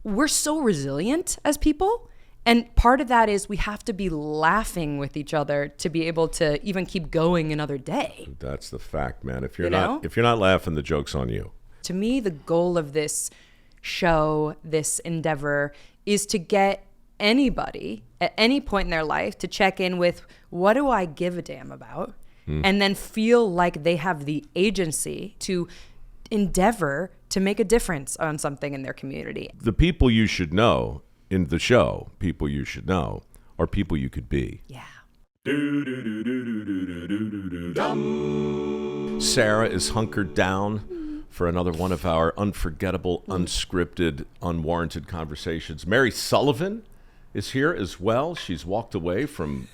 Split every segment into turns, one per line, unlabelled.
we're so resilient as people. And part of that is we have to be laughing with each other to be able to even keep going another day.
That's the fact, man. If you're not laughing, the joke's on you.
To me, the goal of this show, this endeavor, is to get anybody at any point in their life to check in with, what do I give a damn about? And then feel like they have the agency to endeavor to make a difference on something in their community.
The people you should know in the show, people you should know, are people you could be.
Yeah.
Sarah is hunkered down for another one of our unforgettable, unscripted, unwarranted conversations. Mary Sullivan is here as well. She's walked away from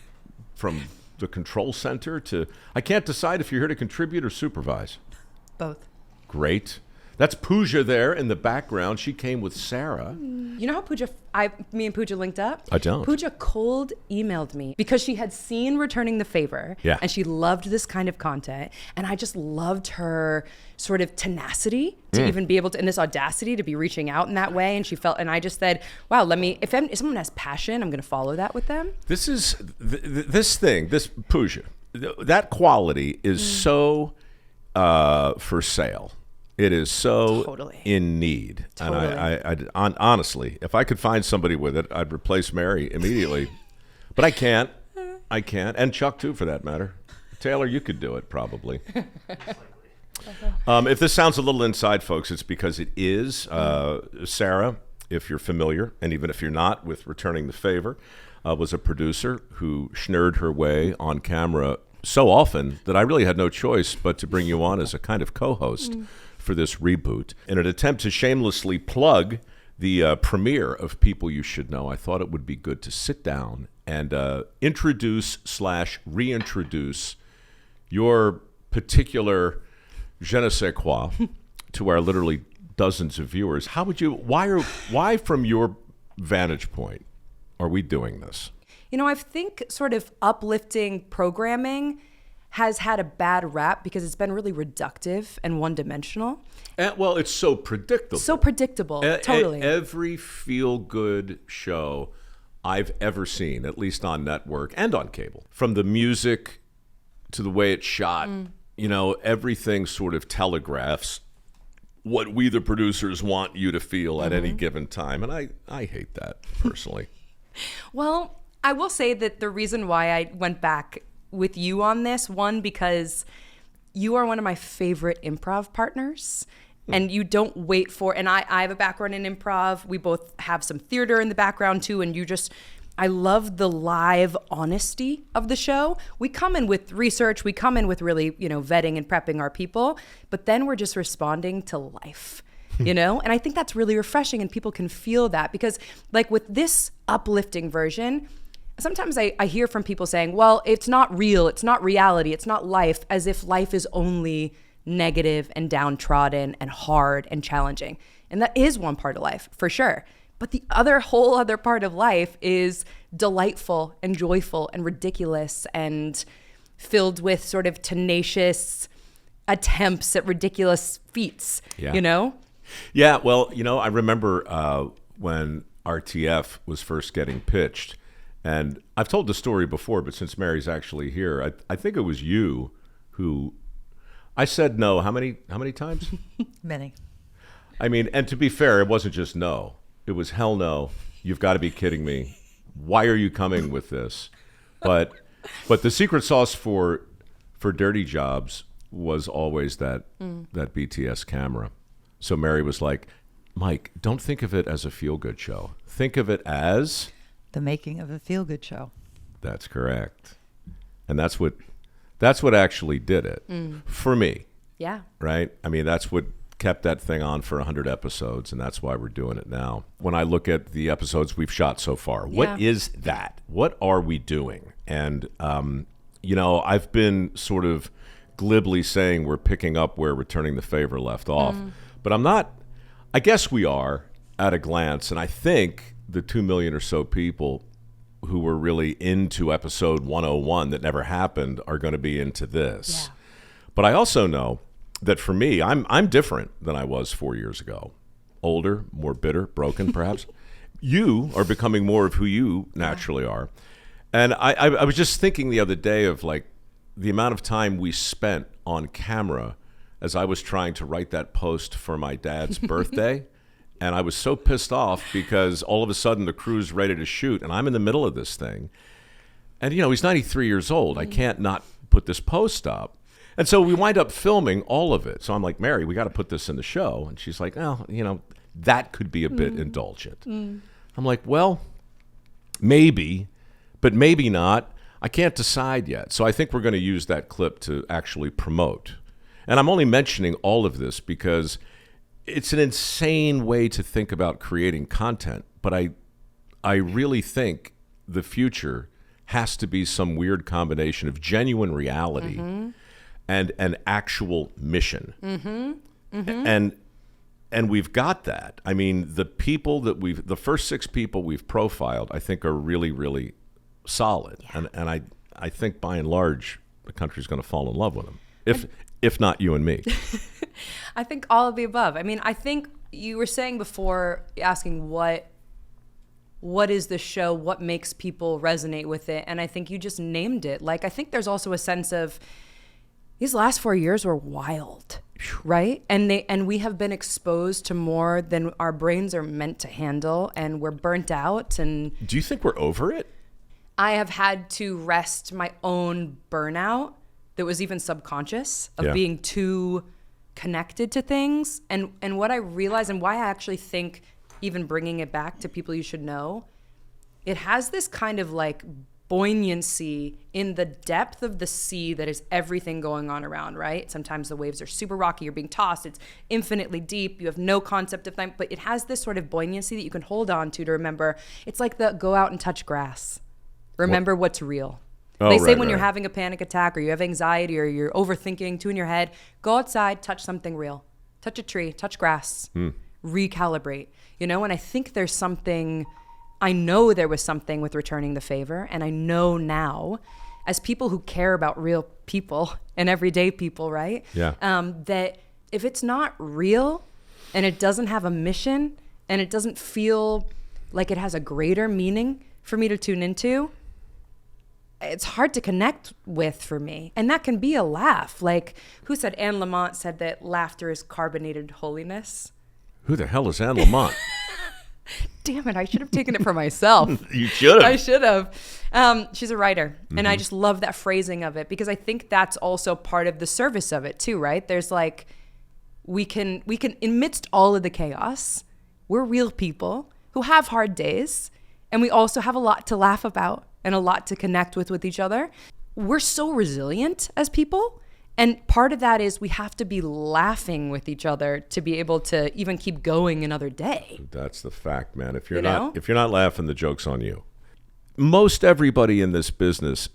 the control center to, I can't decide if you're here to contribute or supervise.
Both.
Great. That's Pooja there in the background. She came with Sarah.
You know how me and Pooja linked up?
I don't.
Pooja cold emailed me because she had seen Returning the Favor.
Yeah.
And she loved this kind of content. And I just loved her sort of tenacity to even be able to, and this audacity to be reaching out in that way. And she felt, and I just said, wow, if someone has passion, I'm going to follow that with them.
This is, this Pooja, that quality is so for sale. It is so
Totally.
in need.
Totally.
And honestly, if I could find somebody with it, I'd replace Mary immediately. But I can't. And Chuck, too, for that matter. Taylor, you could do it, probably. If this sounds a little inside, folks, it's because it is. Sarah, if you're familiar, and even if you're not, with Returning the Favor, was a producer who schnurred her way on camera so often that I really had no choice but to bring you on as a kind of co-host for this reboot. In an attempt to shamelessly plug the premiere of People You Should Know, I thought it would be good to sit down and introduce/reintroduce your particular je ne sais quoi to our literally dozens of viewers. Why from your vantage point are we doing this?
You know, I think sort of uplifting programming has had a bad rap because it's been really reductive and one-dimensional.
Well, it's so predictable.
Totally.
Every feel-good show I've ever seen, at least on network and on cable, from the music to the way it's shot, everything sort of telegraphs what we, the producers, want you to feel at any given time. And I hate that, personally.
Well, I will say that the reason why I went back with you on this, one, because you are one of my favorite improv partners, and you don't wait for, and I have a background in improv. We both have some theater in the background too, and I love the live honesty of the show. We come in with research, we come in with really, vetting and prepping our people, but then we're just responding to life. And I think that's really refreshing, and people can feel that, because like with this uplifting version, sometimes I hear from people saying, well, it's not real, it's not reality, it's not life, as if life is only negative and downtrodden and hard and challenging. And that is one part of life, for sure. But the whole other part of life is delightful and joyful and ridiculous and filled with sort of tenacious attempts at ridiculous feats,
Yeah, well, I remember when RTF was first getting pitched, and I've told the story before, but since Mary's actually here, I think it was you who, I said no. How many times?
Many.
I mean, and to be fair, it wasn't just no. It was hell no. You've got to be kidding me. Why are you coming with this? But the secret sauce for Dirty Jobs was always that BTS camera. So Mary was like, Mike, don't think of it as a feel-good show. Think of it as
the making of a feel-good show.
That's correct. And that's what actually did it for me.
Yeah.
Right? I mean, that's what kept that thing on for 100 episodes, and that's why we're doing it now. When I look at the episodes we've shot so far, what is that? What are we doing? And, I've been sort of glibly saying we're picking up where Returning the Favor left off, but I'm not. I guess we are at a glance, and I think the 2 million or so people who were really into episode 101 that never happened are going to be into this. Yeah. But I also know that for me, I'm different than I was 4 years ago. older, more bitter, broken, perhaps. You are becoming more of who you naturally are. And I was just thinking the other day of like the amount of time we spent on camera as I was trying to write that post for my dad's birthday. And I was so pissed off because all of a sudden the crew's ready to shoot and I'm in the middle of this thing. And, he's 93 years old. I can't not put this post up. And so we wind up filming all of it. So I'm like, Mary, we got to put this in the show. And she's like, oh, that could be a bit indulgent. I'm like, well, maybe, but maybe not. I can't decide yet. So I think we're going to use that clip to actually promote. And I'm only mentioning all of this because it's an insane way to think about creating content. But I really think the future has to be some weird combination of genuine reality and an actual mission. And we've got that. I mean, the first 6 people we've profiled, I think are really, really solid. Yeah. And I think by and large, the country's going to fall in love with them. If not you and me.
I think all of the above. I mean, I think you were saying before, asking what is the show, what makes people resonate with it, and I think you just named it. Like, I think there's also a sense of these last 4 years were wild, right? And we have been exposed to more than our brains are meant to handle, and we're burnt out. And
do you think we're over it?
I have had to rest my own burnout that was even subconscious of being too connected to things. And what I realized and why I actually think even bringing it back to people you should know, it has this kind of like buoyancy in the depth of the sea that is everything going on around, right? Sometimes the waves are super rocky, you're being tossed, it's infinitely deep, you have no concept of time, but it has this sort of buoyancy that you can hold on to remember. It's like the go out and touch grass. Remember what's real. They say when you're having a panic attack or you have anxiety or you're overthinking, too in your head, go outside, touch something real. Touch a tree, touch grass, recalibrate. And I think there's something, I know there was something with returning the favor, and I know now, as people who care about real people and everyday people, right?
Yeah.
That if it's not real and it doesn't have a mission and it doesn't feel like it has a greater meaning for me to tune into, it's hard to connect with for me. And that can be a laugh. Like, who said? Anne Lamott said that laughter is carbonated holiness.
Who the hell is Anne Lamott?
Damn it, I should have taken it for myself.
You should have.
I should have. She's a writer. And I just love that phrasing of it because I think that's also part of the service of it too, right? There's like, we can, amidst all of the chaos, we're real people who have hard days. And we also have a lot to laugh about and a lot to connect with each other. We're so resilient as people. And part of that is we have to be laughing with each other to be able to even keep going another day.
That's the fact, man. If you're not laughing, the joke's on you. Most everybody in this business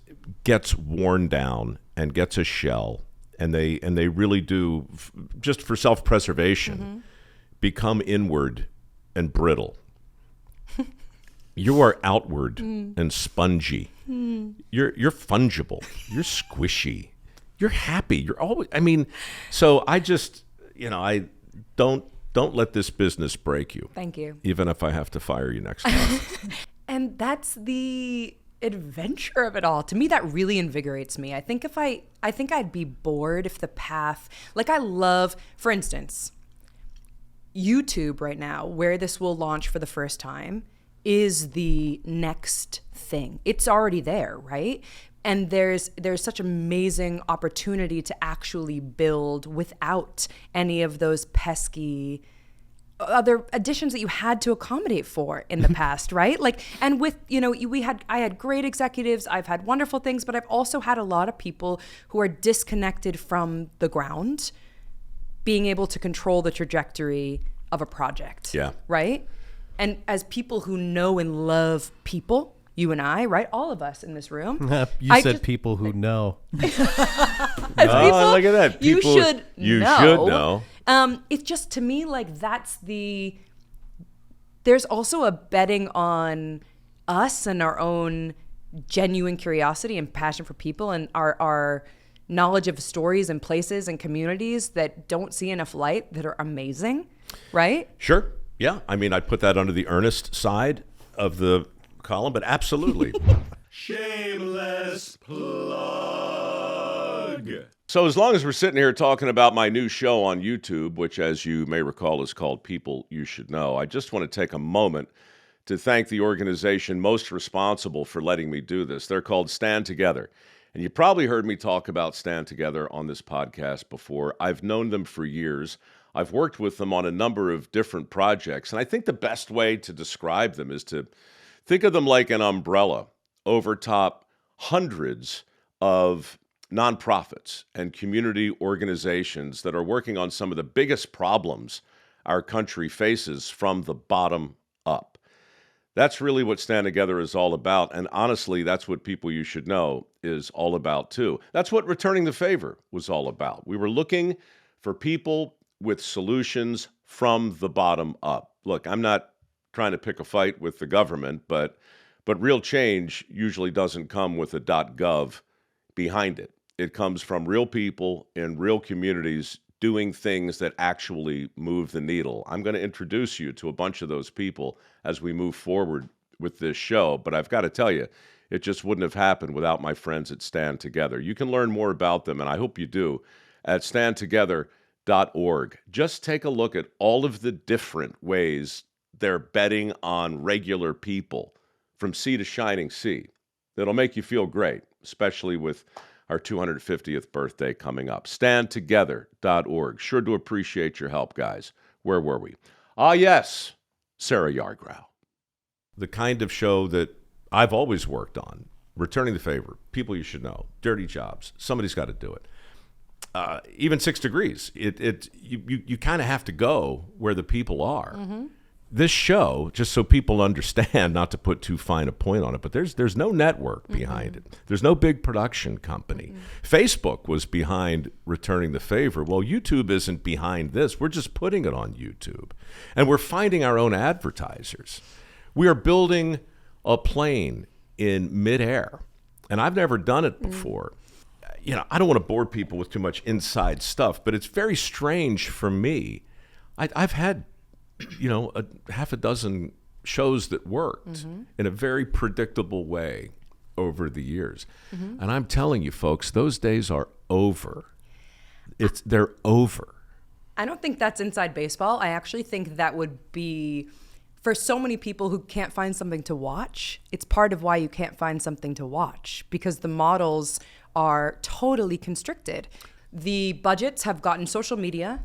gets worn down and gets a shell, and they really do, just for self-preservation, become inward and brittle. You are outward and spongy. You're fungible. You're squishy. You're happy. You're always, so I just, I don't let this business break you.
Thank you.
Even if I have to fire you next time.
And that's the adventure of it all. To me, that really invigorates me. I think I'd be bored if the path, like I love, for instance, YouTube right now, where this will launch for the first time, is the next thing. It's already there, right? And there's such amazing opportunity to actually build without any of those pesky other additions that you had to accommodate for in the past, right? Like, and with, I had great executives, I've had wonderful things, but I've also had a lot of people who are disconnected from the ground, being able to control the trajectory of a project.
Yeah.
Right? And as people who know and love people, you and I, right? All of us in this room.
You said people who know.
As
people, look at that. People,
you should know. It's just, to me, like there's also a betting on us and our own genuine curiosity and passion for people and our knowledge of stories and places and communities that don't see enough light that are amazing, right?
Sure. Yeah, I mean, I'd put that under the earnest side of the column, but absolutely. Shameless plug. So as long as we're sitting here talking about my new show on YouTube, which as you may recall is called People You Should Know, I just want to take a moment to thank the organization most responsible for letting me do this. They're called Stand Together. And you probably heard me talk about Stand Together on this podcast before. I've known them for years. I've worked with them on a number of different projects. And I think the best way to describe them is to think of them like an umbrella over top hundreds of nonprofits and community organizations that are working on some of the biggest problems our country faces from the bottom up. That's really what Stand Together is all about. And honestly, that's what People You Should Know is all about too. That's what Returning the Favor was all about. We were looking for people with solutions from the bottom up. Look, I'm not trying to pick a fight with the government, but real change usually doesn't come with a .gov behind it. It comes from real people in real communities doing things that actually move the needle. I'm going to introduce you to a bunch of those people as we move forward with this show, but I've got to tell you, it just wouldn't have happened without my friends at Stand Together. You can learn more about them, and I hope you do, at standtogether.org. Just take a look at all of the different ways they're betting on regular people from sea to shining sea. That'll make you feel great, especially with our 250th birthday coming up. Standtogether.org. Sure to appreciate your help, guys. Where were we? Ah, yes, Sarah Yourgrau. The kind of show that I've always worked on. Returning the Favor, People You Should Know, Dirty Jobs. Somebody's got to do it. Even 6 Degrees. You kind of have to go where the people are. Mm-hmm. This show, just so people understand, not to put too fine a point on it, but there's no network behind it. There's no big production company. Facebook was behind Returning the Favor. Well, YouTube isn't behind this. We're just putting it on YouTube. And we're finding our own advertisers. We are building a plane in midair. And I've never done it before. You know, I don't want to bore people with too much inside stuff, but it's very strange for me. I've had a half a dozen shows that worked in a very predictable way over the years. And I'm telling you, folks, those days are over. They're over.
I don't think that's inside baseball. I actually think that would be, for so many people who can't find something to watch, it's part of why you can't find something to watch, because the models are totally constricted. The budgets have gotten social media,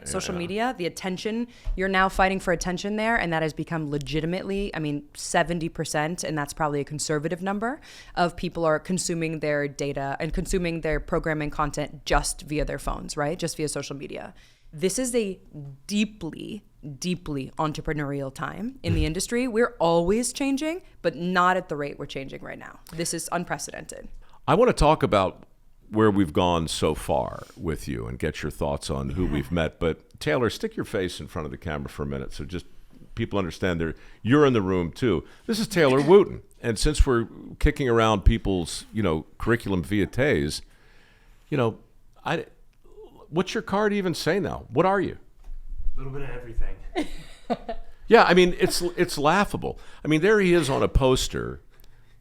social media, the attention. You're now fighting for attention there, and that has become legitimately, 70%, and that's probably a conservative number, of people are consuming their data and consuming their programming content just via their phones, right? Just via social media. This is a deeply, deeply entrepreneurial time in the industry. We're always changing, but not at the rate we're changing right now. This is unprecedented.
I want to talk about where we've gone so far with you and get your thoughts on who we've met. But Taylor, stick your face in front of the camera for a minute so just people understand you're in the room too. This is Taylor Wooten. And since we're kicking around people's, curriculum vitaes, what's your card even say now? What are you?
A little bit of everything.
Yeah, it's laughable. There he is on a poster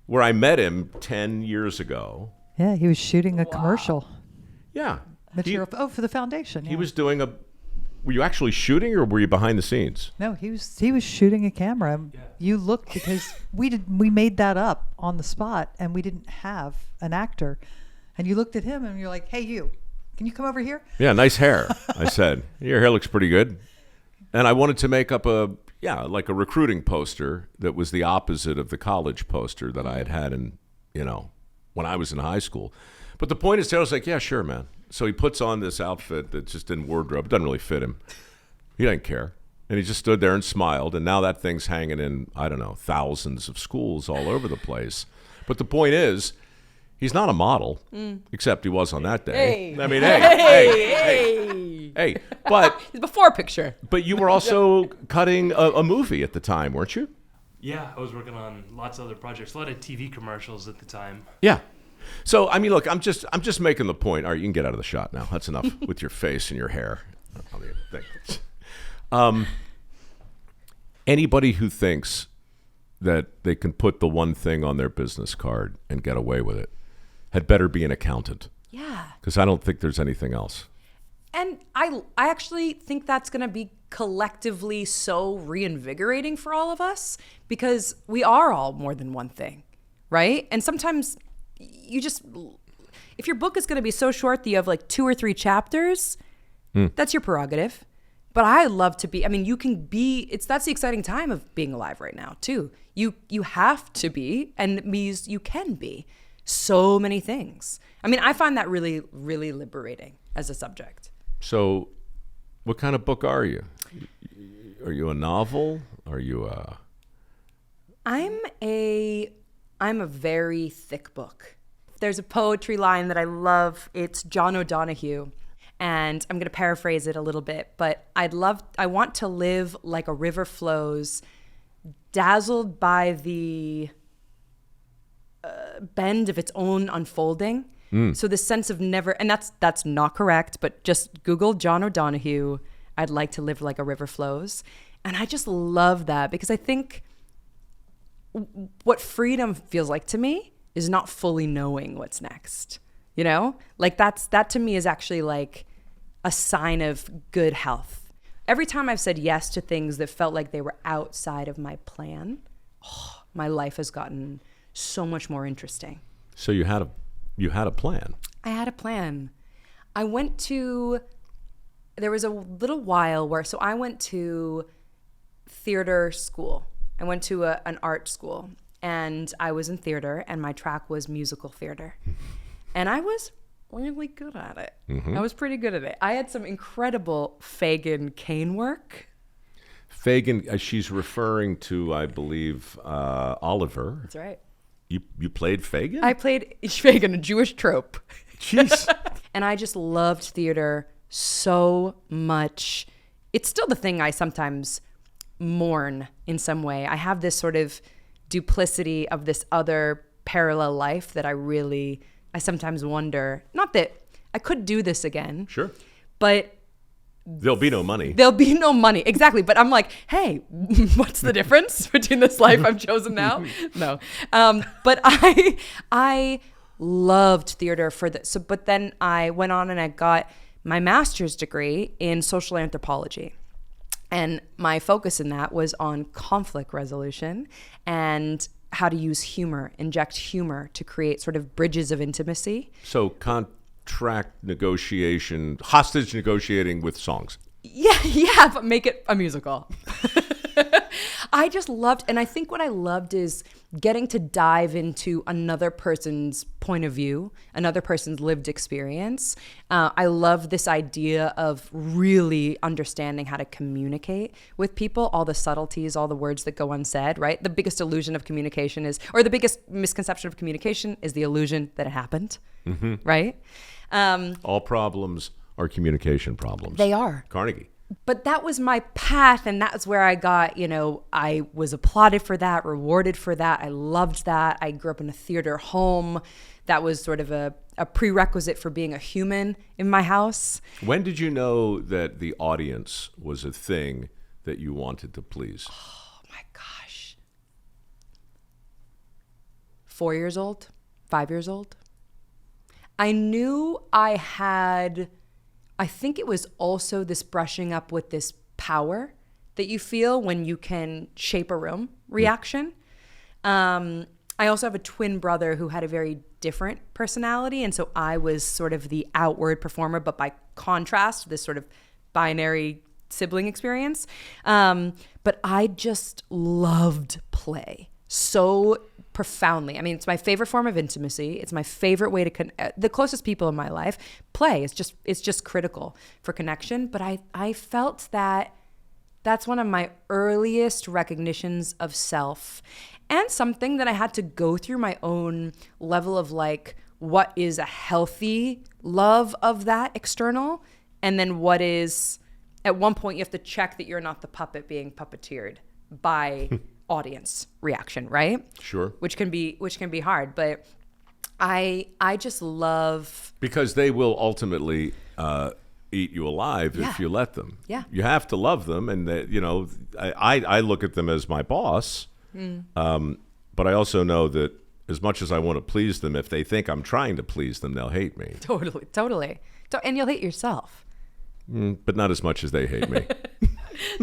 where I met him 10 years ago.
Yeah, he was shooting a commercial.
Yeah.
Material for the foundation. Yeah.
He was doing were you actually shooting or were you behind the scenes?
No, he was shooting a camera. Yeah. You looked, because we made that up on the spot and we didn't have an actor. And you looked at him and you're like, "Hey, can you come over here?" Yeah,
nice hair. I said, "Your hair looks pretty good." And I wanted to make up a recruiting poster that was the opposite of the college poster that I had in, when I was in high school. But the point is, Taylor's like, "Yeah, sure, man." So he puts on this outfit that just didn't wardrobe. It doesn't really fit him. He didn't care. And he just stood there and smiled. And now that thing's hanging in, thousands of schools all over the place. But the point is, he's not a model, except he was on that day. Hey. But
his before picture.
But you were also cutting a movie at the time, weren't you?
Yeah, I was working on lots of other projects, a lot of TV commercials at the time.
Yeah. So, look, I'm just making the point. All right, you can get out of the shot now. That's enough with your face and your hair. Anybody who thinks that they can put the one thing on their business card and get away with it had better be an accountant.
Yeah.
Because I don't think there's anything else.
And I actually think that's going to be collectively so reinvigorating for all of us, because we are all more than one thing, right? And sometimes you just, if your book is going to be so short that you have like 2 or 3 chapters, that's your prerogative. But I love to be, I mean, you can be, that's the exciting time of being alive right now too. You have to be, and it means you can be so many things. I mean, I find that really, really liberating as a subject.
So what kind of book are you? Are you a novel? Are you a...
I'm a very thick book. There's a poetry line that I love. It's John O'Donohue. And I'm going to paraphrase it a little bit, but I want to live like a river flows, dazzled by the bend of its own unfolding. So the sense of never, and that's not correct, but just Google John O'Donohue. I'd like to live like a river flows. And I just love that, because I think what freedom feels like to me is not fully knowing what's next. You know, like that to me is actually like a sign of good health. Every time I've said yes to things that felt like they were outside of my plan, my life has gotten so much more interesting.
So you had a plan.
I had a plan. There was a little while where, so I went to theater school. I went to an art school, and I was in theater, and my track was musical theater. And I was really good at it. Mm-hmm. I was pretty good at it. I had some incredible Fagin cane work.
Fagin, she's referring to, I believe, Oliver.
That's right.
You played Fagin?
I played Fagin, a Jewish trope.
Jeez.
And I just loved theater so much. It's still the thing I sometimes mourn in some way. I have this sort of duplicity of this other parallel life that I sometimes wonder, not that I could do this again.
Sure.
But
there'll be no money.
There'll be no money. Exactly. But I'm like, hey, what's the difference between this life I've chosen now? No. But I loved theater but then I went on and I got my master's degree in social anthropology. And my focus in that was on conflict resolution and how to use humor, inject humor to create sort of bridges of intimacy.
So contract negotiation, hostage negotiating with songs.
Yeah, but make it a musical. I just loved, and I think what I loved is getting to dive into another person's point of view, another person's lived experience. I love this idea of really understanding how to communicate with people, all the subtleties, all the words that go unsaid, right? The biggest illusion of communication or the biggest misconception of communication is the illusion that it happened, right?
All problems are communication problems.
They are.
Carnegie.
But that was my path, and that's where I got, I was applauded for that, rewarded for that. I loved that. I grew up in a theater home. That was sort of a prerequisite for being a human in my house.
When did you know that the audience was a thing that you wanted to please?
Oh, my gosh. 4 years old, 5 years old. I knew I think it was also this brushing up with this power that you feel when you can shape a room reaction. I also have a twin brother who had a very different personality. And so I was sort of the outward performer, but by contrast, this sort of binary sibling experience. But I just loved play so profoundly. I mean, it's my favorite form of intimacy. It's my favorite way to the closest people in my life. Play is just critical for connection. But I felt that that's one of my earliest recognitions of self, and something that I had to go through my own level of like, what is a healthy love of that external, and then what is, at one point you have to check that you're not the puppet being puppeteered by audience reaction, right?
Sure.
Which can be hard, but I just love,
because they will ultimately eat you alive
Yeah.
if you let them.
Yeah.
You have to love them, and I look at them as my boss. But I also know that as much as I want to please them, if they think I'm trying to please them, they'll hate me.
Totally. And you'll hate yourself.
But not as much as they hate me.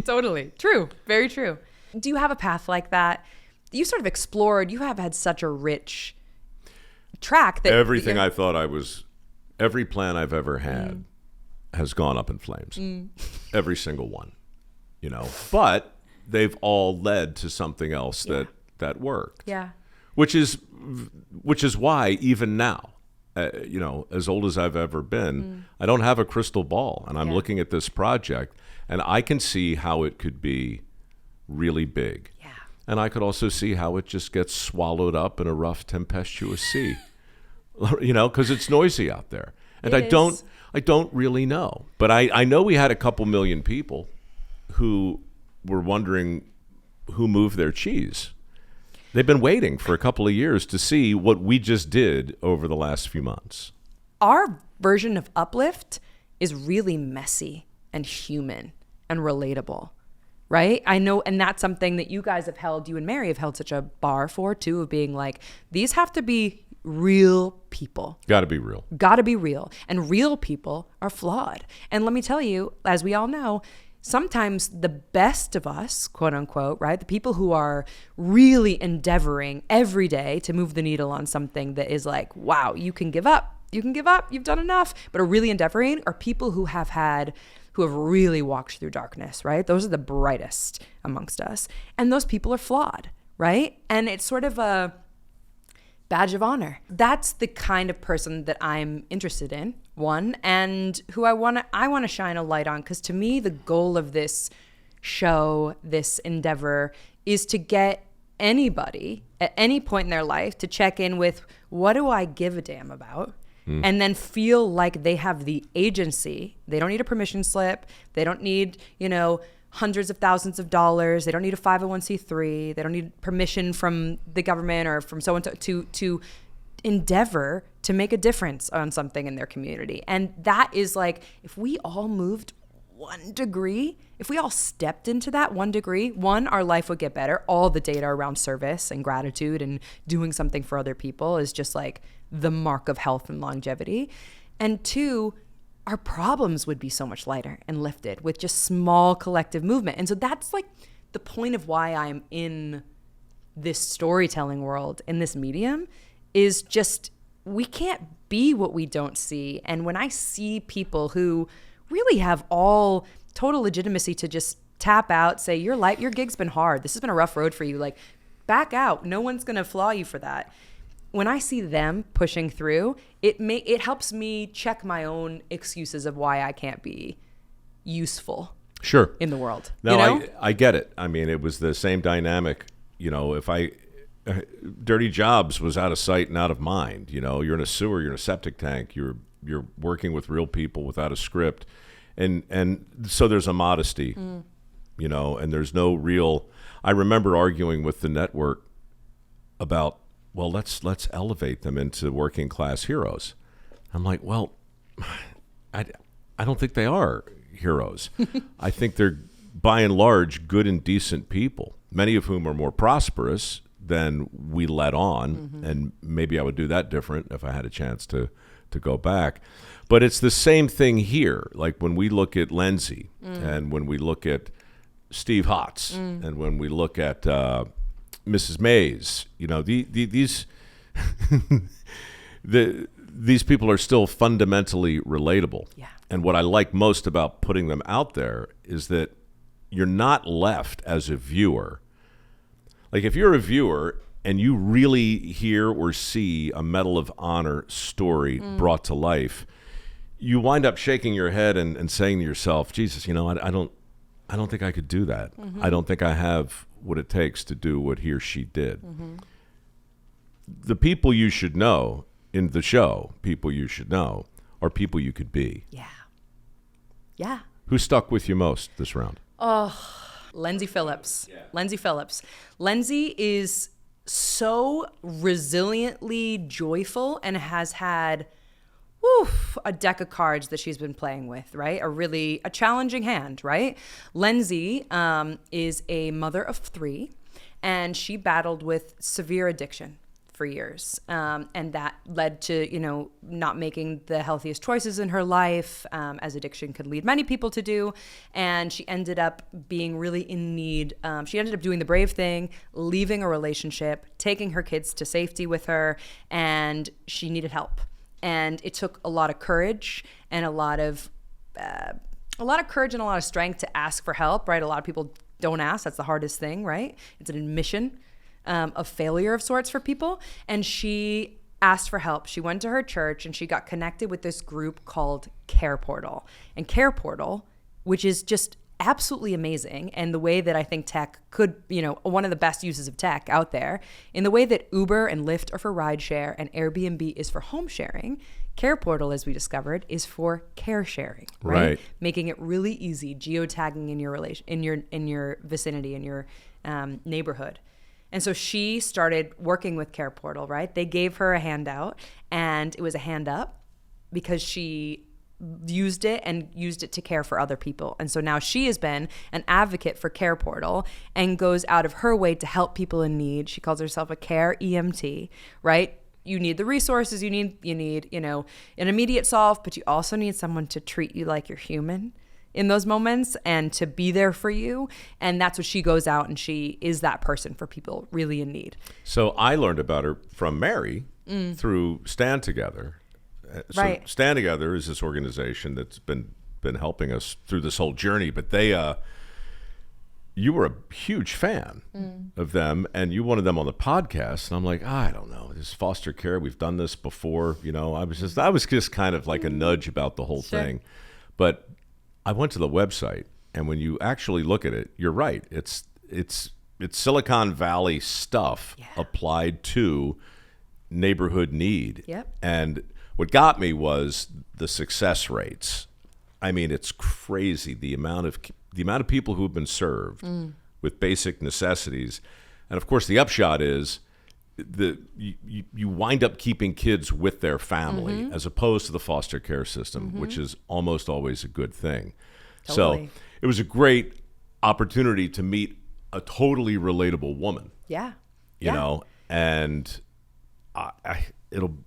Totally. True. Very true. Do you have a path like that? You sort of explored, you have had such a rich track that
Everything I thought every plan I've ever had has gone up in flames. Every single one, but they've all led to something else that worked.
Yeah.
Which is why even now, as old as I've ever been, I don't have a crystal ball, and I'm looking at this project, and I can see how it could be really big.
Yeah.
And I could also see how it just gets swallowed up in a rough, tempestuous sea, because it's noisy out there. And I don't really know. But I know we had a couple million people who were wondering who moved their cheese. They've been waiting for a couple of years to see what we just did over the last few months.
Our version of Uplift is really messy and human and relatable, right? I know, and that's something that you guys have held, you and Mary have held such a bar for too, of being like, these have to be real people.
Got to be real.
Got to be real. And real people are flawed. And let me tell you, as we all know, sometimes the best of us, quote unquote, right? The people who are really endeavoring every day to move the needle on something that is like, wow, you can give up, you've done enough, but are really endeavoring are people who have really walked through darkness, right? Those are the brightest amongst us. And those people are flawed, right? And it's sort of a badge of honor. That's the kind of person that I'm interested in, one, and who I want to shine a light on, because to me, the goal of this show, this endeavor, is to get anybody at any point in their life to check in with, what do I give a damn about? And then feel like they have the agency. They don't need a permission slip. They don't need, hundreds of thousands of dollars. They don't need a 501c3. They don't need permission from the government or from someone to endeavor to make a difference on something in their community. And that is like, if we all moved 1 degree, if we all stepped into that 1 degree, one, our life would get better. All the data around service and gratitude and doing something for other people is just like the mark of health and longevity. And two, our problems would be so much lighter and lifted with just small collective movement. And so that's like the point of why I'm in this storytelling world, in this medium, is just, we can't be what we don't see. And when I see people who really have all total legitimacy to just tap out, say, your gig's been hard, this has been a rough road for you, like, back out, no one's gonna flaw you for that. When I see them pushing through, it helps me check my own excuses of why I can't be useful in the world.
No, I get it. I mean, it was the same dynamic. If Dirty Jobs was out of sight and out of mind. You're in a sewer, you're in a septic tank, you're working with real people without a script, and so there's a modesty, and there's no real. I remember arguing with the network about, well, let's elevate them into working class heroes. I'm like, well, I don't think they are heroes. I think they're by and large good and decent people, many of whom are more prosperous than we let on, and maybe I would do that different if I had a chance to go back. But it's the same thing here. Like when we look at Lenzy, and when we look at Steve Hotz, and when we look at Mrs. Mays, these people are still fundamentally relatable.
Yeah.
And what I like most about putting them out there is that you're not left as a viewer. Like if you're a viewer and you really hear or see a Medal of Honor story brought to life, you wind up shaking your head and saying to yourself, Jesus, I don't think I could do that. I don't think I have what it takes to do what he or she did. The people you should know in the show, people you should know, are people you could be.
Yeah.
Who stuck with you most this round?
Lenzy Phillips. Yeah. Lenzy Phillips. Lenzy is so resiliently joyful and has had, a deck of cards that she's been playing with, right? A challenging hand, right? Lenzy is a mother of 3, and she battled with severe addiction for years. And that led to, not making the healthiest choices in her life, as addiction could lead many people to do. And she ended up being really in need. She ended up doing the brave thing, leaving a relationship, taking her kids to safety with her, and she needed help. And it took a lot of courage and a lot of courage and a lot of strength to ask for help, right? A lot of people don't ask. That's the hardest thing, right? It's an admission of failure of sorts for people. And she asked for help. She went to her church and she got connected with this group called Care Portal. And Care Portal, which is just absolutely amazing, and the way that I think tech could, one of the best uses of tech out there, in the way that Uber and Lyft are for rideshare and Airbnb is for home sharing, Care Portal, as we discovered, is for care sharing, right? Making it really easy, geotagging in your in your vicinity, in your neighborhood. And so she started working with Care Portal, right? They gave her a handout, and it was a hand up because she used it to care for other people. And so now she has been an advocate for Care Portal and goes out of her way to help people in need. She calls herself a care EMT, right? You need the resources, you need, an immediate solve, but you also need someone to treat you like you're human in those moments and to be there for you. And that's what she goes out, and she is that person for people really in need.
So I learned about her from Mary through Stand Together. So
Right.
Stand Together is this organization that's been helping us through this whole journey, but you were a huge fan of them, and you wanted them on the podcast, and I'm like, I don't know, this foster care, we've done this before, I was just kind of like a nudge about the whole thing. But I went to the website, and when you actually look at it, you're right. It's Silicon Valley stuff applied to neighborhood need.
Yep.
And what got me was the success rates. I mean, it's crazy the amount of people who have been served with basic necessities. And of course, the upshot is you wind up keeping kids with their family as opposed to the foster care system, which is almost always a good thing.
Totally.
So it was a great opportunity to meet a totally relatable woman.
Yeah.
And it'll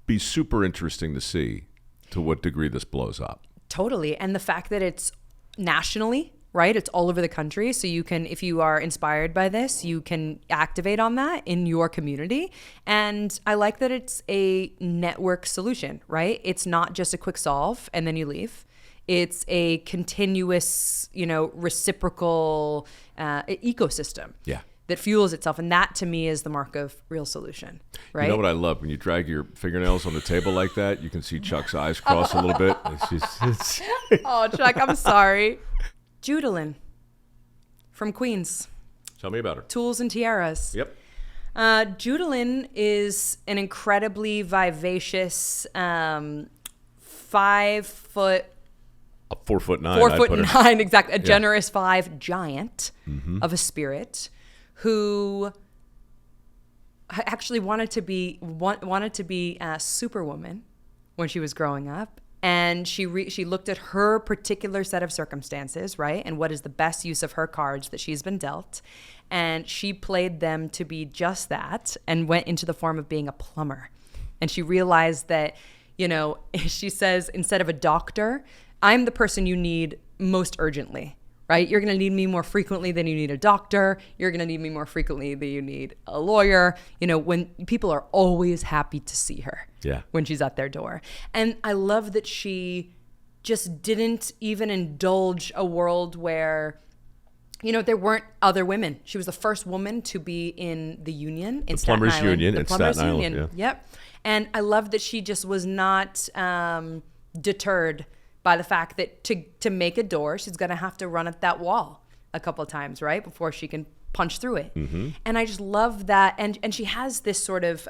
be super interesting to see to what degree this blows up.
Totally. And the fact that it's nationally, right? It's all over the country. So you can, if you are inspired by this, you can activate on that in your community. And I like that it's a network solution, right? It's not just a quick solve and then you leave. It's a continuous, reciprocal ecosystem.
Yeah.
That fuels itself. And that to me is the mark of real solution, right?
You know what I love? When you drag your fingernails on the table like that, you can see Chuck's eyes cross a little bit.
Oh, Chuck, I'm sorry. Judaline from Queens.
Tell me about her.
Tools and Tiaras.
Yep.
Judaline is an incredibly vivacious 5 foot...
4'9".
4'9", exactly. A generous 5 giant of a spirit who actually wanted to be a superwoman when she was growing up, and she looked at her particular set of circumstances, right, and what is the best use of her cards that she's been dealt, and she played them to be just that, and went into the form of being a plumber, and she realized that, she says, instead of a doctor, I'm the person you need most urgently. Right? You're going to need me more frequently than you need a doctor. You're going to need me more frequently than you need a lawyer. When people are always happy to see her when she's at their door. And I love that she just didn't even indulge a world where, there weren't other women. She was the first woman to be in the union in Staten Island.
The Plumbers Union. Yeah.
Yep. And I love that she just was not deterred by the fact that to make a door, she's going to have to run at that wall a couple of times, right, before she can punch through it. And I just love that. And she has this sort of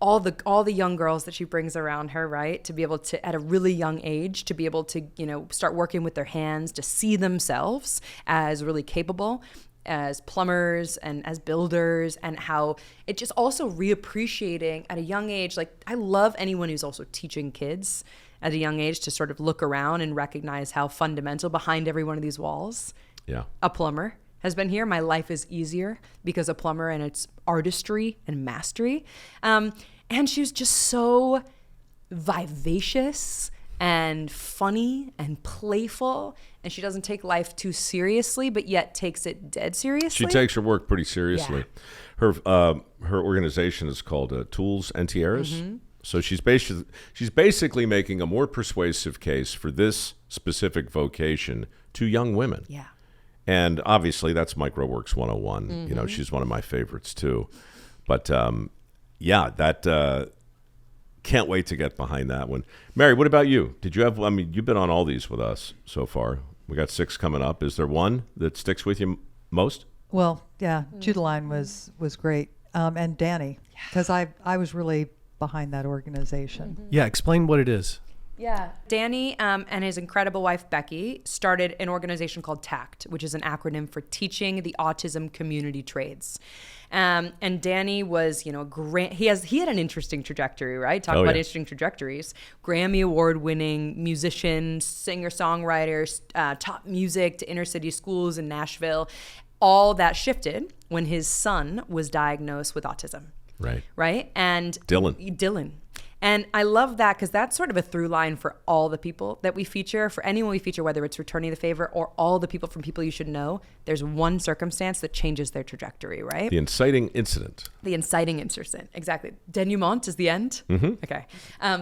all the young girls that she brings around her, right, to be able to, at a really young age, to be able to, start working with their hands, to see themselves as really capable. as plumbers and as builders, and how it just also reappreciating at a young age. Like, I love anyone who's also teaching kids at a young age to sort of look around and recognize how fundamental behind every one of these walls.
Yeah.
A plumber has been here. My life is easier because a plumber and its artistry and mastery. And she was just so vivacious and funny and playful, and she doesn't take life too seriously, but yet takes it dead seriously.
She takes her work pretty seriously.
Yeah.
Her organization is called Tools and Tiaras. So she's basically making a more persuasive case for this specific vocation to young women.
Yeah.
And obviously that's Microworks 101. You know, she's one of my favorites too. But can't wait to get behind that one. Mary, what about you? You've been on all these with us so far. We got 6 coming up. Is there one that sticks with you most?
Well, yeah, Judaline was great. And Danny, because I was really behind that organization.
Yeah, explain what it is.
Yeah. Danny and his incredible wife, Becky, started an organization called TACT, which is an acronym for Teaching the Autism Community Trades. And Danny was, he had an interesting trajectory, right? Talk about interesting trajectories. Grammy Award-winning musician, singer-songwriter, taught music to inner city schools in Nashville. All that shifted when his son was diagnosed with autism. Right? And Dylan. And I love that because that's sort of a through line for all the people that we feature, for anyone we feature, whether it's returning the favor or all the people from People You Should Know. There's one circumstance that changes their trajectory, right?
The inciting incident.
Exactly. Denouement is the end? Mm-hmm. Okay.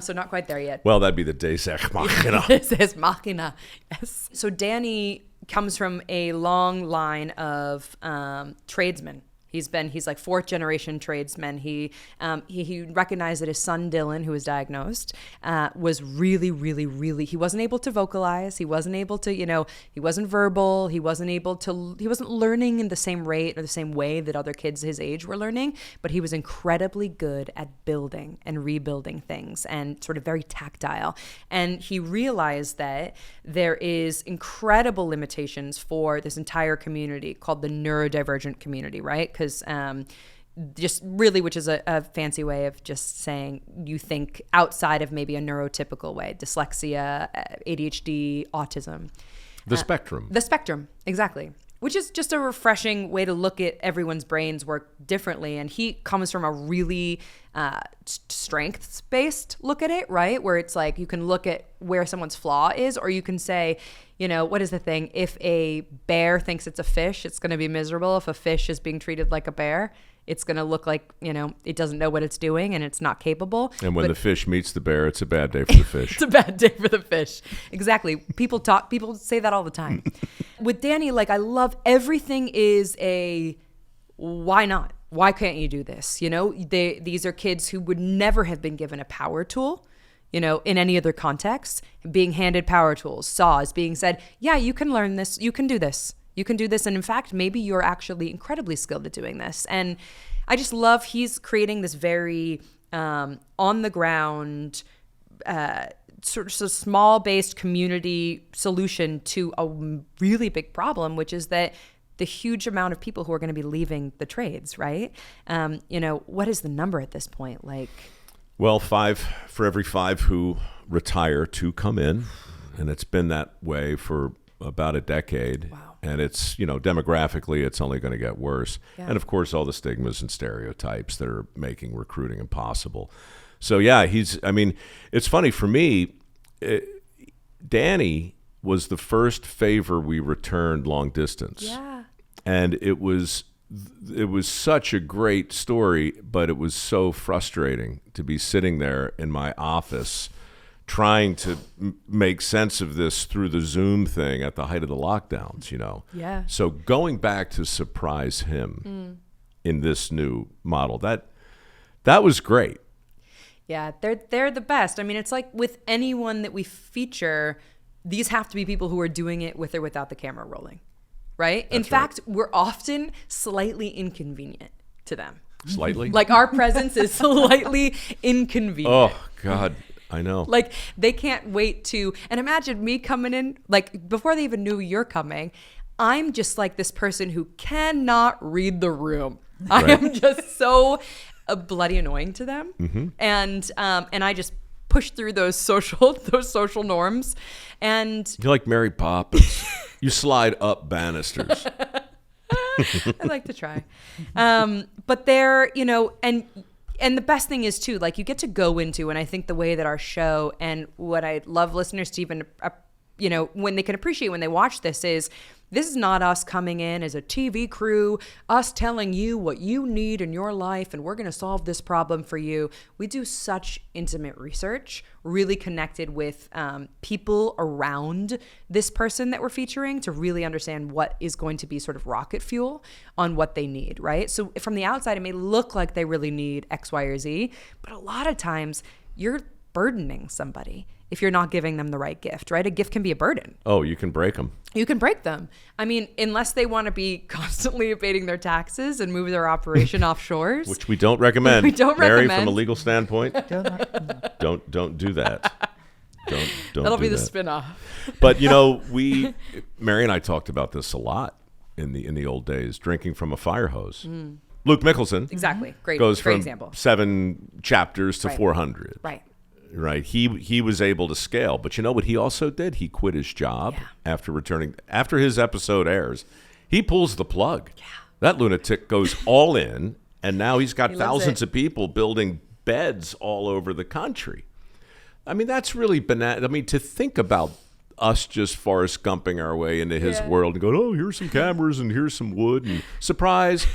So not quite there yet.
Well, that'd be the Deus Ex Machina.
Deus Ex Machina, yes. So Danny comes from a long line of tradesmen. He's like 4th generation tradesman. He recognized that his son Dylan, who was diagnosed, was really, really, really. He wasn't able to vocalize. He wasn't able to, he wasn't verbal. He wasn't learning in the same rate or the same way that other kids his age were learning. But he was incredibly good at building and rebuilding things and sort of very tactile. And he realized that there is incredible limitations for this entire community called the neurodivergent community, right? Because just really, which is a fancy way of just saying you think outside of maybe a neurotypical way, dyslexia, ADHD, autism.
The spectrum.
The spectrum, exactly. Which is just a refreshing way to look at everyone's brains work differently. And he comes from a really strengths-based look at it, right? Where it's like you can look at where someone's flaw is, or you can say, what is the thing? If a bear thinks it's a fish, it's going to be miserable. If a fish is being treated like a bear, it's going to look like, it doesn't know what it's doing and it's not capable.
And when the fish meets the bear, it's a bad day for the fish.
It's a bad day for the fish. Exactly. People say that all the time. With Danny, I love everything is a why not? Why can't you do this? These are kids who would never have been given a power tool, in any other context, being handed power tools, saws, being said, yeah, you can learn this. You can do this. You can do this. And in fact, maybe you're actually incredibly skilled at doing this. And I just love he's creating this very on the ground, sort of small-based community solution to a really big problem, which is that the huge amount of people who are going to be leaving the trades, right? What is the number at this point?
Well, 5 for every 5 who retire, 2 come in, and it's been that way for about a decade.
Wow.
And it's, demographically, it's only going to get worse.
Yeah.
And of course, all the stigmas and stereotypes that are making recruiting impossible. So yeah, it's funny for me, Danny was the first favor we returned long distance.
Yeah.
And it was such a great story, but it was so frustrating to be sitting there in my office trying to make sense of this through the Zoom thing at the height of the lockdowns,
Yeah.
So going back to surprise him in this new model, that was great.
Yeah, they're the best. It's like with anyone that we feature, these have to be people who are doing it with or without the camera rolling, right? In fact, we're often slightly inconvenient to them.
Slightly?
Our presence is slightly inconvenient.
Oh, God. I know.
They can't wait to, and imagine me coming in, before they even knew you're coming, I'm just like this person who cannot read the room.
Right.
I am just so bloody annoying to them. And I just push through those social norms. And
You're like Mary Poppins. You slide up banisters.
I like to try. But they're, and the best thing is too, like you get to go into, and I think the way that our show and what I love listeners to even, when they can appreciate when they watch this is not us coming in as a TV crew, us telling you what you need in your life, and we're going to solve this problem for you. We do such intimate research, really connected with people around this person that we're featuring to really understand what is going to be sort of rocket fuel on what they need, right? So from the outside, it may look like they really need X, Y, or Z, but a lot of times you're burdening somebody if you're not giving them the right gift, right? A gift can be a burden.
Oh, you can break them.
You can break them. I mean, unless they want to be constantly evading their taxes and move their operation offshores.
Which we don't recommend.
We don't
Mary,
recommend.
from a legal standpoint, don't do that. Don't
That'll
do
be the
that.
spinoff.
But Mary and I talked about this a lot in the old days, drinking from a fire hose. Luke Mickelson
Exactly. Great
goes from
example.
7 chapters to
Right.
400.
Right.
Right. He was able to scale. But you know what he also did? He quit his job after his episode airs. He pulls the plug. Yeah. That lunatic goes all in, and now he's got thousands of people building beds all over the country. I mean, that's really banana. I mean, to think about us just Forrest Gumping our way into his world and go, oh, here's some cameras and here's some wood and surprise.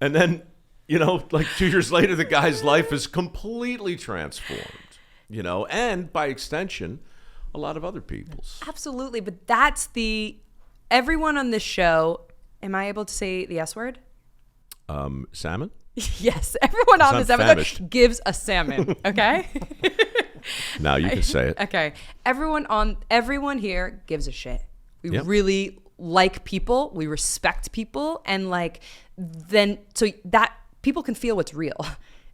And then, like 2 years later, the guy's life is completely transformed. And by extension, a lot of other people's.
Absolutely. But that's everyone on this show, am I able to say the S word?
Salmon?
Yes. Everyone on this episode
famished.
gives a salmon. Okay.
Now you can say it.
Okay. Everyone here gives a shit. We
Yep.
really like people. We respect people. And so that people can feel what's real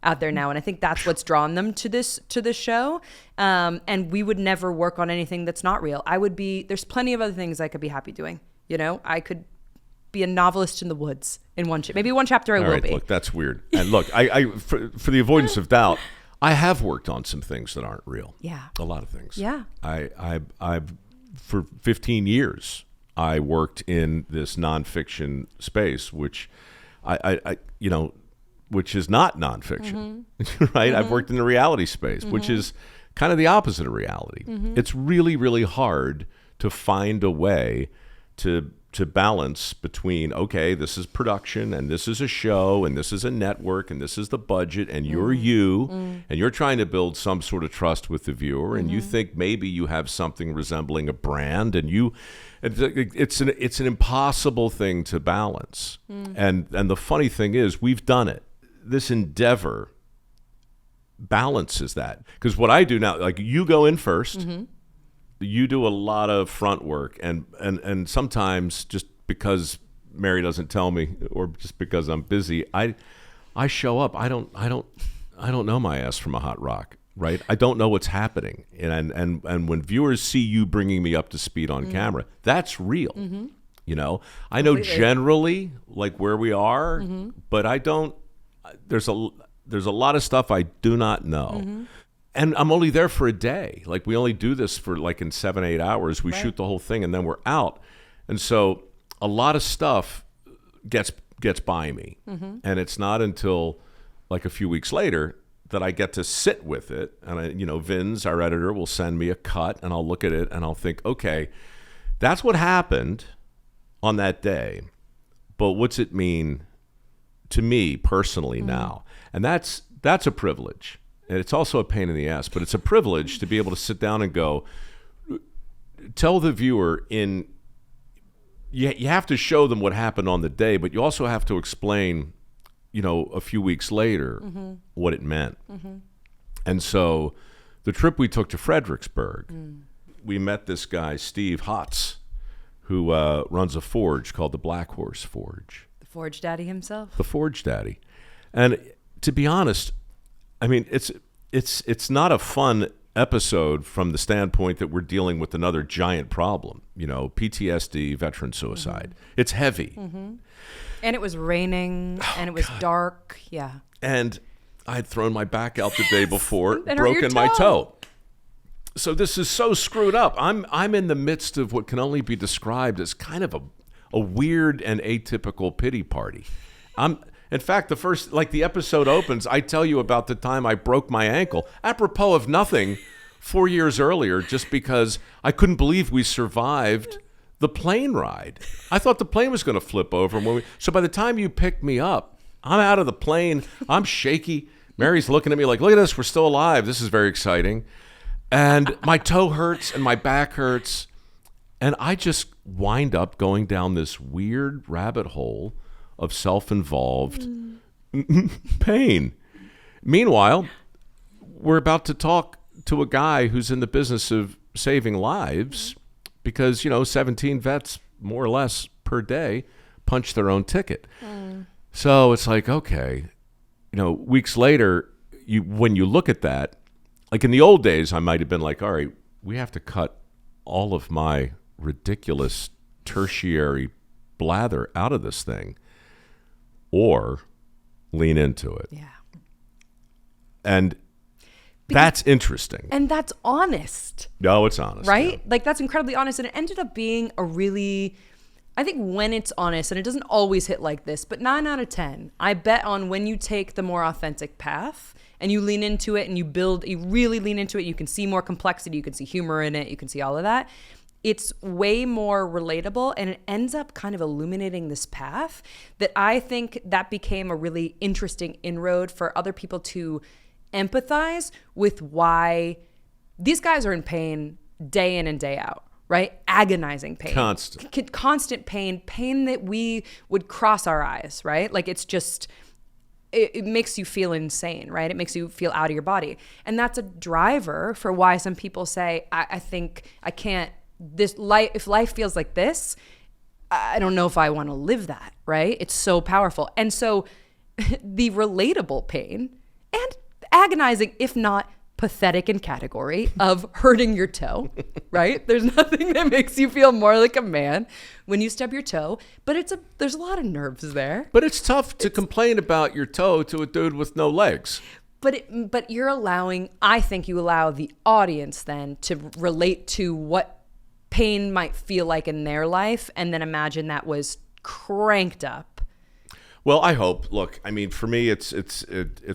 out there now, and I think that's what's drawn them to this show. And we would never work on anything that's not real. There's plenty of other things I could be happy doing. I could be a novelist in the woods in maybe one chapter I
All
will
right,
be.
look, that's weird. And look, I for the avoidance of doubt, I have worked on some things that aren't real.
Yeah.
A lot of things.
Yeah.
I've for 15 years I worked in this nonfiction space, which which is not nonfiction, right? I've worked in the reality space, which is kind of the opposite of reality. It's really, really hard to find a way to balance between, okay, this is production and this is a show and this is a network and this is the budget and you're and you're trying to build some sort of trust with the viewer and you think maybe you have something resembling a brand and it's an impossible thing to balance. And the funny thing is we've done it. This endeavor balances that. Because what I do now, like you go in first, you do a lot of front work, and sometimes just because Mary doesn't tell me, or just because I'm busy, I show up. I don't know my ass from a hot rock, right? I don't know what's happening, and when viewers see you bringing me up to speed on camera, that's real. I know generally like where we are, but I don't. There's a lot of stuff I do not know. And I'm only there for a day. Like we only do this for like in 7-8 hours. We shoot the whole thing and then we're out. And so a lot of stuff gets by me. And it's not until like a few weeks later that I get to sit with it. And Vince, our editor, will send me a cut and I'll look at it and I'll think, okay, that's what happened on that day. But what's it mean to me personally now? And that's a privilege. And it's also a pain in the ass, but it's a privilege to be able to sit down and go, tell the viewer you have to show them what happened on the day, but you also have to explain, a few weeks later what it meant. And so the trip we took to Fredericksburg, we met this guy, Steve Hotz, who runs a forge called the Black Horse Forge.
The Forge Daddy himself.
The Forge Daddy. And to be honest, I mean, it's not a fun episode from the standpoint that we're dealing with another giant problem, PTSD, veteran suicide. It's heavy.
And it was raining, and it was dark. Yeah.
And I had thrown my back out the day before,
And hurt
broken
your
my
toe.
toe. So this is so screwed up. I'm in the midst of what can only be described as kind of a weird and atypical pity party. In fact, the episode opens, I tell you about the time I broke my ankle, apropos of nothing, 4 years earlier, just because I couldn't believe we survived the plane ride. I thought the plane was going to flip over. So by the time you picked me up, I'm out of the plane. I'm shaky. Mary's looking at me like, look at us, we're still alive. This is very exciting. And my toe hurts and my back hurts. And I just wind up going down this weird rabbit hole of self-involved pain. Meanwhile, we're about to talk to a guy who's in the business of saving lives because, 17 vets, more or less, per day, punch their own ticket. So it's like, okay, weeks later, when you look at that, like in the old days, I might have been like, all right, we have to cut all of my ridiculous tertiary blather out of this thing or lean into it.
Yeah.
And that's interesting.
And that's honest.
No, it's honest.
Right?
Yeah.
Like, that's incredibly honest. And it ended up being a really, I think when it's honest, and it doesn't always hit like this, but 9 out of 10, I bet on when you take the more authentic path and you lean into it and you really lean into it, you can see more complexity, you can see humor in it, you can see all of that. It's way more relatable, and it ends up kind of illuminating this path that I think that became a really interesting inroad for other people to empathize with why these guys are in pain day in and day out, right? Agonizing pain. Constant pain that we would cross our eyes, right? Like it's just, it makes you feel insane, right? It makes you feel out of your body. And that's a driver for why some people say, I think I can't, if life feels like this, I don't know if I want to live that, right? It's so powerful. And so the relatable pain and agonizing, if not pathetic in category of hurting your toe, right? There's nothing that makes you feel more like a man when you stub your toe, but there's a lot of nerves there.
But it's tough to complain about your toe to a dude with no legs.
But you're allowing, I think you allow the audience then to relate to what pain might feel like in their life, and then imagine that was cranked up.
Well, I hope. Look, I mean, for me, it's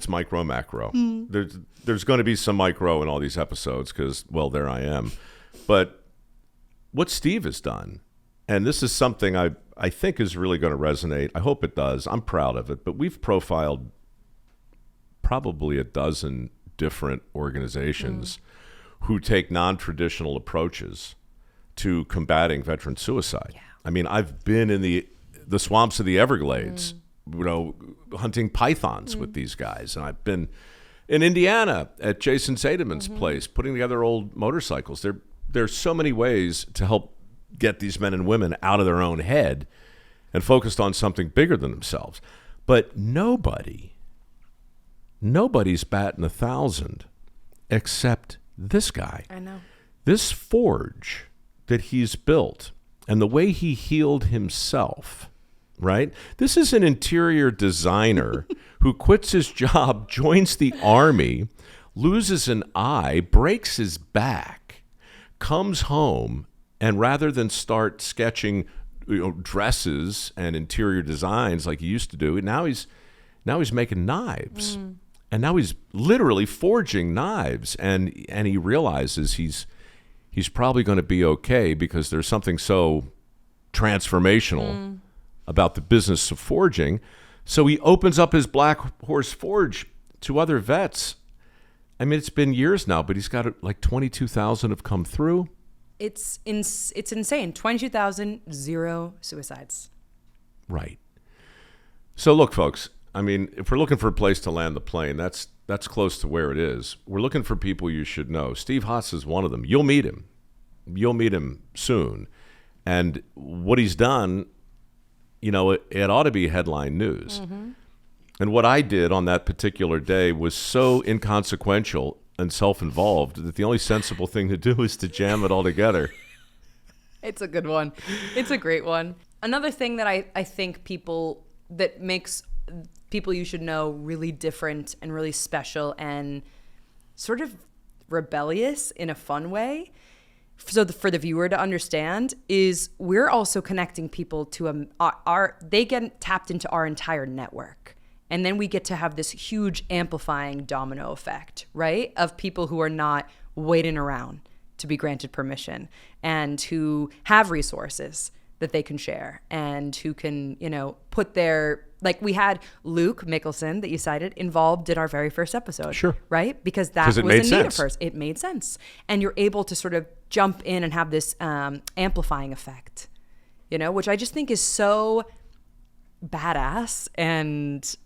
micro, macro. There's going to be some micro in all these episodes because, well, there I am. But what Steve has done, and this is something I think is really going to resonate. I hope it does. I'm proud of it. But we've profiled probably a dozen different organizations who take non-traditional approaches to combating veteran suicide. Yeah. I mean, I've been in the swamps of the Everglades, hunting pythons with these guys. And I've been in Indiana at Jason Sademann's place, putting together old motorcycles. There's so many ways to help get these men and women out of their own head and focused on something bigger than themselves. But nobody's batting 1,000 except this guy.
I know.
This forge that he's built and the way he healed himself, right? This is an interior designer who quits his job, joins the army, loses an eye, breaks his back, comes home, and rather than start sketching dresses and interior designs like he used to do, now he's making knives. And now he's literally forging knives, and he realizes he's probably going to be okay because there's something so transformational about the business of forging. So he opens up his Black Horse Forge to other vets. I mean, it's been years now, but he's got like 22,000 have come through.
It's insane. 22,000, 0 suicides.
Right. So look, folks, I mean, if we're looking for a place to land the plane, that's close to where it is. We're looking for people you should know. Steve Hotz is one of them. You'll meet him. You'll meet him soon. And what he's done, it ought to be headline news. And what I did on that particular day was so inconsequential. and self-involved that the only sensible thing to do is to jam it all together.
It's a good one. It's a great one. Another thing that I think that makes people you should know really different and really special and sort of rebellious in a fun way, so for the viewer to understand, is we're also connecting people to they get tapped into our entire network. And then we get to have this huge amplifying domino effect, right? Of people who are not waiting around to be granted permission and who have resources that they can share and who can, put their, like we had Luke Mickelson that you cited involved in our very first episode.
Sure.
Right? Because that was a need of hers. It made sense. And you're able to sort of jump in and have this amplifying effect, which I just think is so badass and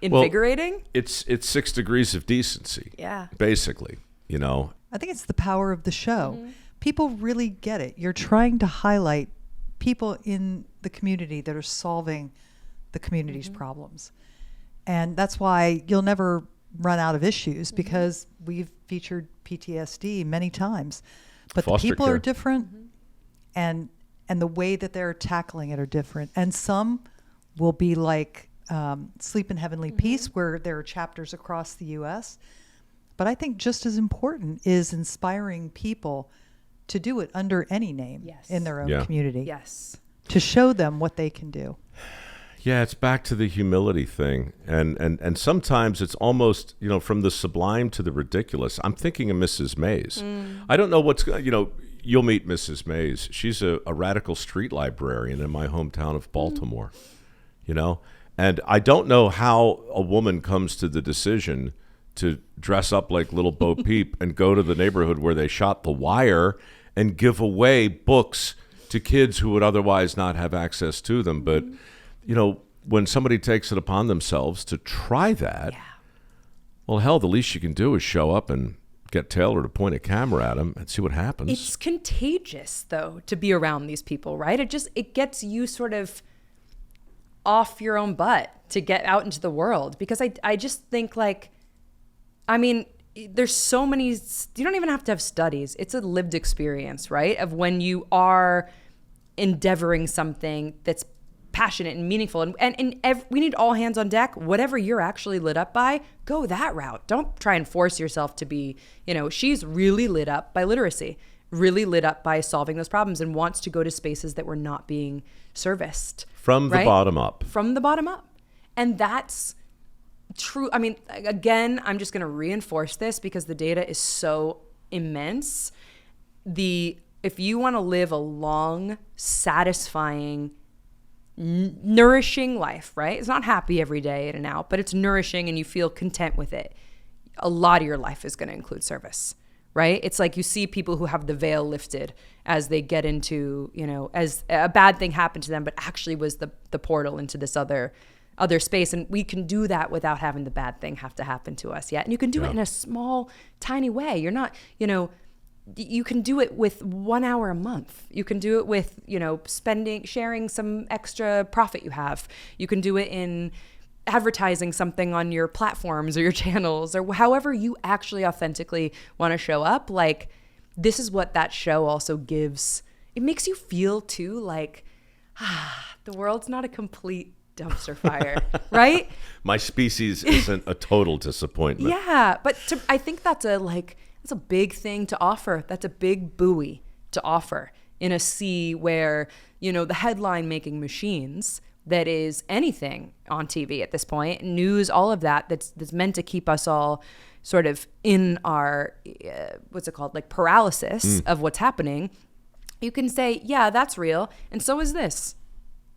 invigorating.
Well, it's 6 degrees of decency.
Yeah.
Basically,
I think it's the power of the show. Mm-hmm. People really get it. You're trying to highlight people in the community that are solving the community's problems. And that's why you'll never run out of issues, because we've featured PTSD many times. But
Foster
the people
care.
are different, and the way that they're tackling it are different. And some will be like Sleep in Heavenly Peace, where there are chapters across the U.S. But I think just as important is inspiring people to do it under any name in their own community.
Yes.
To show them what they can do.
Yeah, it's back to the humility thing. And sometimes it's almost, from the sublime to the ridiculous. I'm thinking of Mrs. Mays. I don't know what's, you'll meet Mrs. Mays. She's a radical street librarian in my hometown of Baltimore, And I don't know how a woman comes to the decision to dress up like Little Bo Peep and go to the neighborhood where they shot The Wire and give away books to kids who would otherwise not have access to them. But, when somebody takes it upon themselves to try that, well, hell, the least you can do is show up and get Taylor to point a camera at them and see what happens.
It's contagious, though, to be around these people, right? It gets you sort of off your own butt to get out into the world. Because I just think, there's so many, you don't even have to have studies. It's a lived experience, right? Of when you are endeavoring something that's passionate and meaningful. And we need all hands on deck. Whatever you're actually lit up by, go that route. Don't try and force yourself to be, she's really lit up by literacy, really lit up by solving those problems, and wants to go to spaces that were not being serviced.
From the bottom up. From
the bottom up. And that's true. Again, I'm just going to reinforce this because the data is so immense. If you want to live a long, satisfying, nourishing life, right? It's not happy every day in and out, but it's nourishing and you feel content with it. A lot of your life is going to include service, right? It's like you see people who have the veil lifted as they get into, as a bad thing happened to them, but actually was the portal into this other space. And we can do that without having the bad thing have to happen to us yet. And you can do it in a small, tiny way. You're not, you can do it with 1 hour a month. You can do it with, sharing some extra profit you have. You can do it in advertising something on your platforms or your channels or however you actually authentically want to show up. Like, this is what that show also gives. It makes you feel too like, the world's not a complete dumpster fire, right?
My species isn't a total disappointment.
Yeah, but I think that's a big thing to offer. That's a big buoy to offer in a sea where, the headline making machines that is anything on TV at this point, news, all of that's meant to keep us all sort of in our, paralysis of what's happening. You can say, yeah, that's real. And so is this.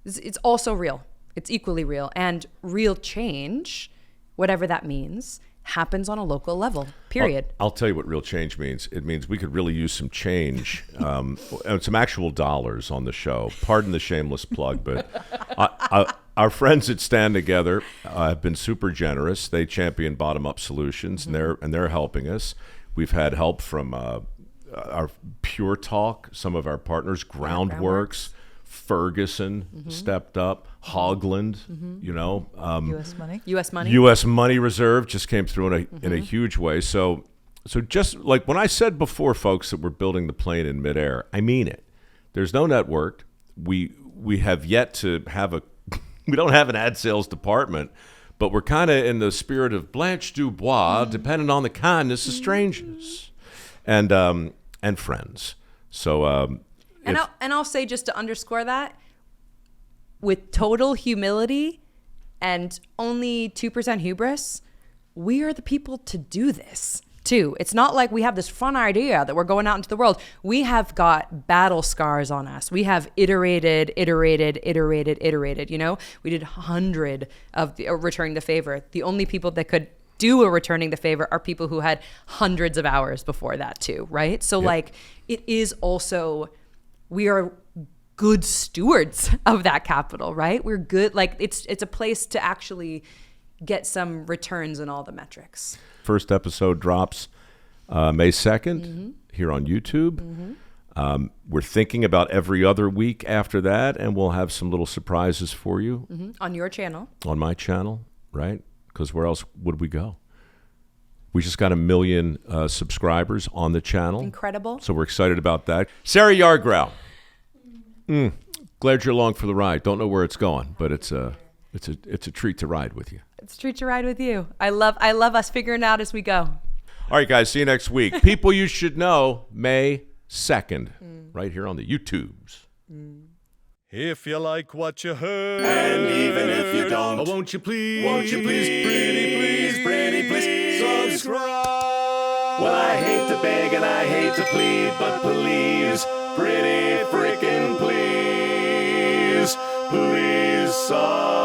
It's also real. It's equally real. And real change, whatever that means, happens on a local level, period.
I'll tell you what real change means. It means we could really use some change, and some actual dollars on the show. Pardon the shameless plug, but our friends at Stand Together have been super generous. They champion bottom-up solutions, and they're helping us. We've had help from our Pure Talk, some of our partners, Groundworks. Ferguson stepped up. Hogland,
U.S. Money.
U.S. Money.
U.S. Money Reserve just came through in a huge way. So So just like when I said before, folks, that we're building the plane in midair, I mean it. There's no network. We have yet to have we don't have an ad sales department, but we're kind of in the spirit of Blanche Dubois, depending on the kindness of strangers and friends. So,
I'll say, just to underscore that, with total humility and only 2% hubris, we are the people to do this too. It's not like we have this fun idea that we're going out into the world. We have got battle scars on us. We have iterated. You know, we did 100 of the returning the favor. The only people that could do a returning the favor are people who had hundreds of hours before that too, right? So like, it is also, we are good stewards of that capital, right? We're good. Like it's a place to actually get some returns in all the metrics.
First episode drops May 2nd here on YouTube. We're thinking about every other week after that, and we'll have some little surprises for you.
On your channel. On
my channel, right? Because where else would we go? We just got 1 million subscribers on the channel.
Incredible.
So we're excited about that. Sarah Yourgrau. Glad you're along for the ride. Don't know where it's going, but it's a treat to ride with you.
It's a treat to ride with you. I love us figuring it out as we go.
All right, guys. See you next week. People you should know, May 2nd, right here on the YouTubes.
If you like what you heard,
and even if you don't,
won't you please,
pretty please, subscribe.
Well, I hate to beg and I hate to plead, but please, pretty freaking please, please subscribe.